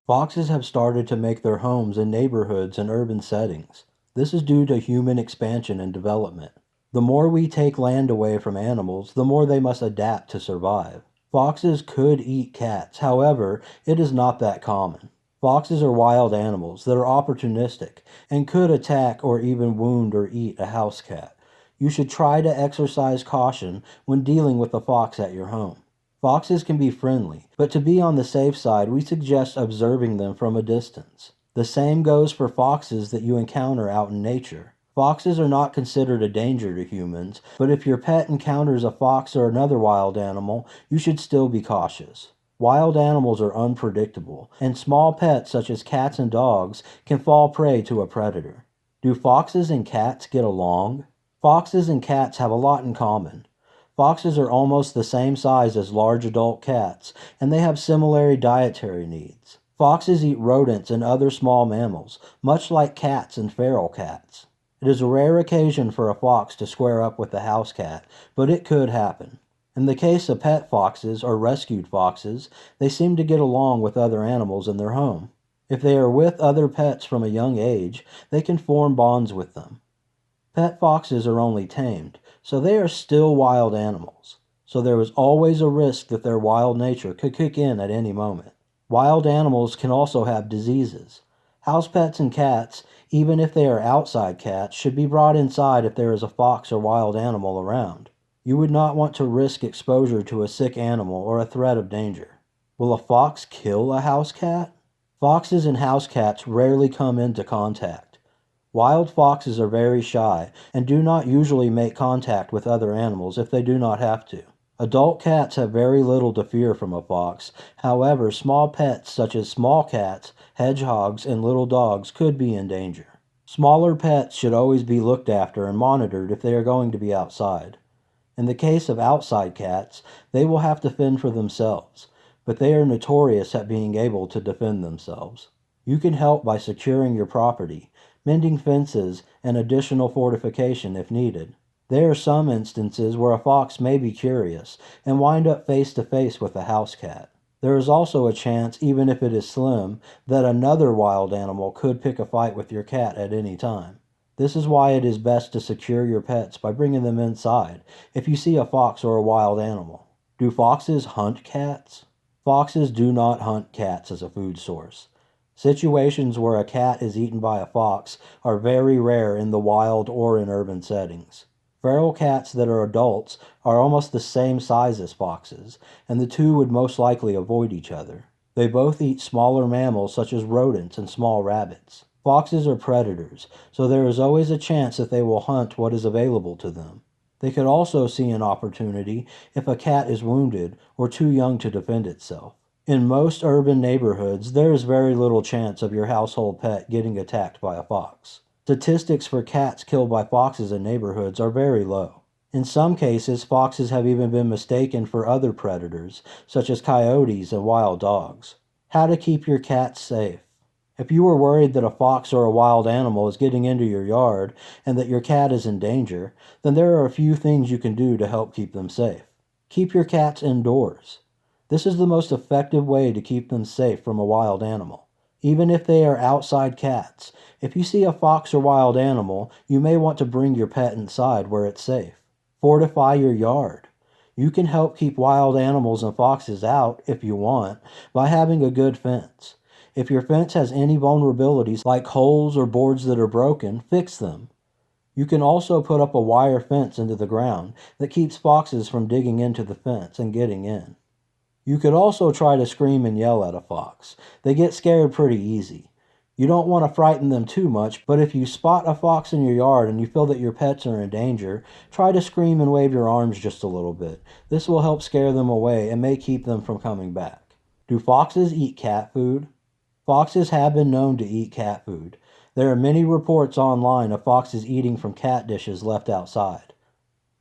Foxes have started to make their homes in neighborhoods and urban settings. This is due to human expansion and development. The more we take land away from animals, the more they must adapt to survive. Foxes could eat cats, however, it is not that common. Foxes are wild animals that are opportunistic and could attack or even wound or eat a house cat. You should try to exercise caution when dealing with a fox at your home. Foxes can be friendly, but to be on the safe side, we suggest observing them from a distance. The same goes for foxes that you encounter out in nature. Foxes are not considered a danger to humans, but if your pet encounters a fox or another wild animal, you should still be cautious. Wild animals are unpredictable, and small pets such as cats and dogs can fall prey to a predator. Do foxes and cats get along? Foxes and cats have a lot in common. Foxes are almost the same size as large adult cats, and they have similar dietary needs. Foxes eat rodents and other small mammals, much like cats and feral cats. It is a rare occasion for a fox to square up with a house cat, but it could happen. In the case of pet foxes or rescued foxes, they seem to get along with other animals in their home. If they are with other pets from a young age, they can form bonds with them. Pet foxes are only tamed, so they are still wild animals. So there is always a risk that their wild nature could kick in at any moment. Wild animals can also have diseases. House pets and cats, even if they are outside cats, should be brought inside if there is a fox or wild animal around. You would not want to risk exposure to a sick animal or a threat of danger. Will a fox kill a house cat? Foxes and house cats rarely come into contact. Wild foxes are very shy and do not usually make contact with other animals if they do not have to. Adult cats have very little to fear from a fox. However, small pets such as small cats, hedgehogs, and little dogs could be in danger. Smaller pets should always be looked after and monitored if they are going to be outside. In the case of outside cats, they will have to fend for themselves, but they are notorious at being able to defend themselves. You can help by securing your property, mending fences, and additional fortification if needed. There are some instances where a fox may be curious and wind up face to face with a house cat. There is also a chance, even if it is slim, that another wild animal could pick a fight with your cat at any time. This is why it is best to secure your pets by bringing them inside if you see a fox or a wild animal. Do foxes hunt cats? Foxes do not hunt cats as a food source. Situations where a cat is eaten by a fox are very rare in the wild or in urban settings. Feral cats that are adults are almost the same size as foxes, and the two would most likely avoid each other. They both eat smaller mammals such as rodents and small rabbits. Foxes are predators, so there is always a chance that they will hunt what is available to them. They could also see an opportunity if a cat is wounded or too young to defend itself. In most urban neighborhoods, there is very little chance of your household pet getting attacked by a fox. Statistics for cats killed by foxes in neighborhoods are very low. In some cases, foxes have even been mistaken for other predators, such as coyotes and wild dogs. How to keep your cats safe. If you are worried that a fox or a wild animal is getting into your yard and that your cat is in danger, then there are a few things you can do to help keep them safe. Keep your cats indoors. This is the most effective way to keep them safe from a wild animal. Even if they are outside cats, if you see a fox or wild animal, you may want to bring your pet inside where it's safe. Fortify your yard. You can help keep wild animals and foxes out, if you want, by having a good fence. If your fence has any vulnerabilities like holes or boards that are broken, fix them. You can also put up a wire fence into the ground that keeps foxes from digging into the fence and getting in. You could also try to scream and yell at a fox. They get scared pretty easy. You don't want to frighten them too much, but if you spot a fox in your yard and you feel that your pets are in danger, try to scream and wave your arms just a little bit. This will help scare them away and may keep them from coming back. Do foxes eat cat food? Foxes have been known to eat cat food. There are many reports online of foxes eating from cat dishes left outside.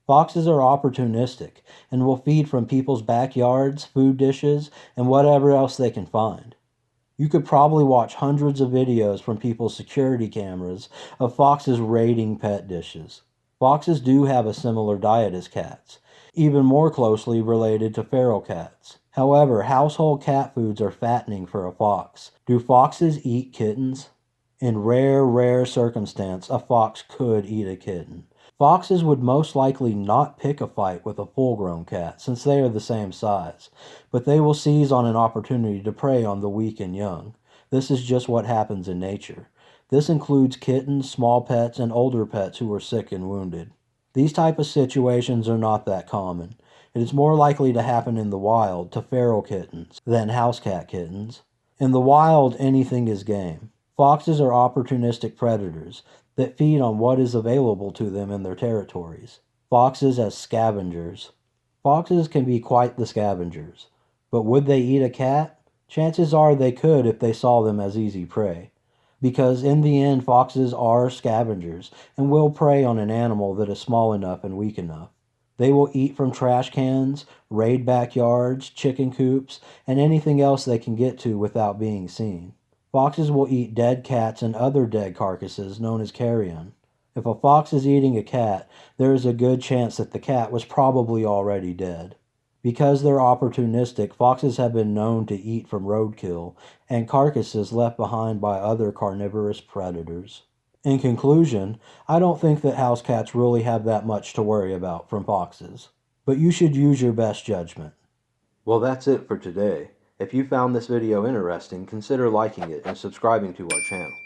Foxes are opportunistic and will feed from people's backyards, food dishes, and whatever else they can find. You could probably watch hundreds of videos from people's security cameras of foxes raiding pet dishes. Foxes do have a similar diet as cats. even more closely related to feral cats. However, household cat foods are fattening for a fox. Do foxes eat kittens? In rare circumstance, a fox could eat a kitten. Foxes would most likely not pick a fight with a full-grown cat since they are the same size, but they will seize on an opportunity to prey on the weak and young. This is just what happens in nature. This includes kittens, small pets, and older pets who are sick and wounded. These type of situations are not that common. It is more likely to happen in the wild to feral kittens than house cat kittens. In the wild, anything is game. Foxes are opportunistic predators that feed on what is available to them in their territories. Foxes as scavengers. Foxes can be quite the scavengers, but would they eat a cat? Chances are they could if they saw them as easy prey. Because in the end, foxes are scavengers and will prey on an animal that is small enough and weak enough. They will eat from trash cans, raid backyards, chicken coops, and anything else they can get to without being seen. Foxes will eat dead cats and other dead carcasses known as carrion. If a fox is eating a cat, there is a good chance that the cat was probably already dead. Because they're opportunistic, foxes have been known to eat from roadkill and carcasses left behind by other carnivorous predators. In conclusion, I don't think that house cats really have that much to worry about from foxes, but you should use your best judgment. Well, that's it for today. If you found this video interesting, consider liking it and subscribing to our channel.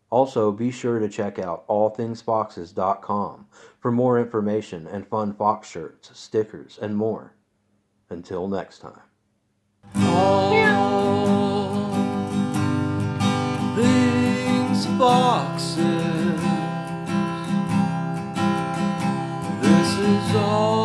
Also, be sure to check out allthingsfoxes.com for more information and fun fox shirts, stickers, and more. Until next time. All things foxes. This is all.